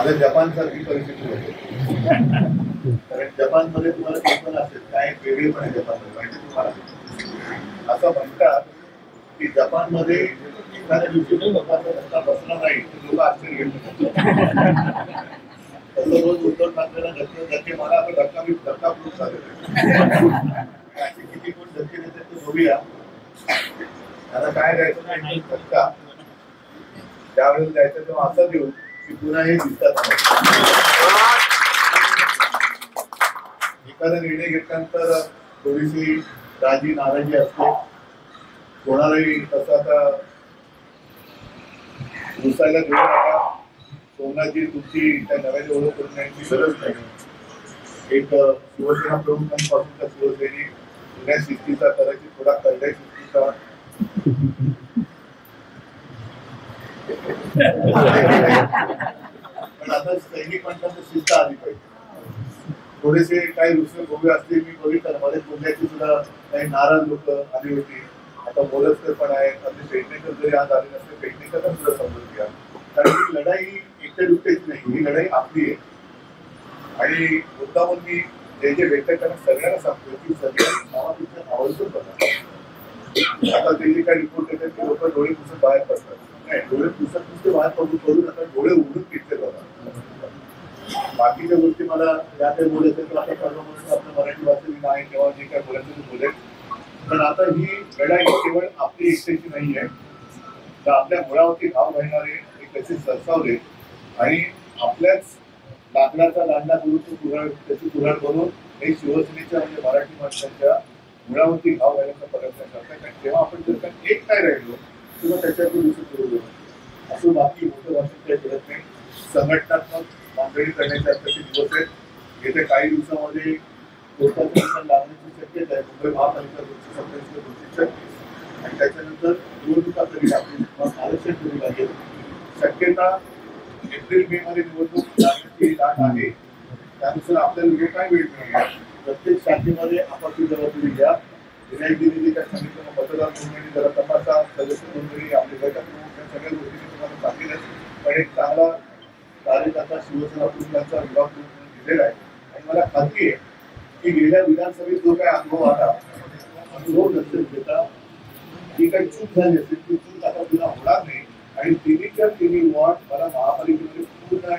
माझं जपान सारखी परिस्थिती होती. कारण जपानमध्ये तुम्हाला कल्पना असेल काय वेगळेपण आहे जपानमध्ये माहिती तुम्हाला. असं म्हणतात की जपानमध्ये एखाद्या दिवशी लोकांचा धक्का बसला नाही तर लोक आश्चर्य घेतात. तसं रोज उद्धव ठाकरेला धक्के मला आता धक्का खूप झाले. असे किती कोण धक्के देतात ते बघूया. आता काय द्यायचं नाही धक्का ज्यावेळेला द्यायचं तेव्हा असं देऊ की पुन्हा हे दिसतात. एखादा निर्णय घेतल्यानंतर थोडीशी नाराजी असते कोणालाही. तसं आता घुसायला देऊ नका. सोमनाथजी तुमची त्या नव्याने ओळख करून देण्याची गरज नाही. एक शिवसेना प्रमुखांपासूनच्या शिवसेने जुन्या शिस्तीचा कदाचित थोडा करड्या शिस्तीचा पण आता सैनिक पंचांची शिस्त आली पाहिजे. थोडेसे काही रुसवे भोगे असतील मी बघितलं मध्ये पुण्याची सुद्धा काही नाराज लोक आली होती. आता मोरजकर पण आहेत. आपले पेडणेकर जरी आज आले नसते पेडणेकरला सुद्धा समजून घ्या. कारण ही लढाई एकट्या दुसऱ्याची नाही. ही लढाई आपली आहे. आणि मुद्दामून मी जे जे व्यक्त त्यांना सगळ्यांना सांगतो की सगळ्यांनी नावापेक्षा आवर्जून बघा. आता ते जे काही रिपोर्ट येतात ते लोक डोळे पुसत बाहेर पडतात. नाही डोळे पुसत नुसते बाहेर पडू नका. डोळे उघडून पिकते बघा. बाकीच्या गोष्टी मला ज्या काही बोलायचं तर आता सर्व आपल्या मराठी भाषेत नाही तेव्हा जे काय बोलायचं ते बोलेल. पण आता ही लढाई केवळ आपली एकट्याची नाही आहे. तर आपल्या मुळावरती घाव घालणारे एक कसे सरसावले आणि आपल्याच लाकडाचा दांडा करून त्याची कुऱ्हाड बनवून हे शिवसेनेच्या म्हणजे मराठी माणसांच्या मुळावरती घाव घालण्याचा प्रयत्न करतात. कारण तेव्हा आपण जर का एक काय राहिलो किंवा त्याच्यातून दुसरं करू देऊ असं बाकी मोठं भाषेत काही करत नाही. संघटनात्मक बांधणी करण्याचे आताचे दिवस आहेत. येत्या काही दिवसामध्ये कोर्टाचं निकाल लागण्याची शक्यता आहे. मुंबई महापालिका 227 आणि त्याच्यानंतर निवडणुका तरी लागतील किंवा आरक्षण तरी लागेल. शक्यता एप्रिल मे मध्ये निवडणूक लागण्याची लाट आहे. त्यानुसार आपल्याला वेळ काय वेळ मिळणार. प्रत्येक शाखेमध्ये आपापली जबाबदारी घ्या. विनायक दिदी काय सांगितलं मतदार नोंदणी जरा तपासा. सदस्य नोंदणी आपले गट प्रमुख सगळ्या गोष्टी तुम्हाला सांगितलं. पण एक चांगला कार्यकर्ता शिवसेना प्रमुखांचा विभाग दिलेला आहे. आणि मला खात्री आहे की गेल्या विधानसभेत जो काय अनुभव आला अनुभव लक्षात घेता जी काही चूक झाली असेल ती चूक आता पुन्हा होणार नाही. आणि तिन्हीच्या तिन्ही वॉर्ड मला महापालिकेमध्ये पूर्ण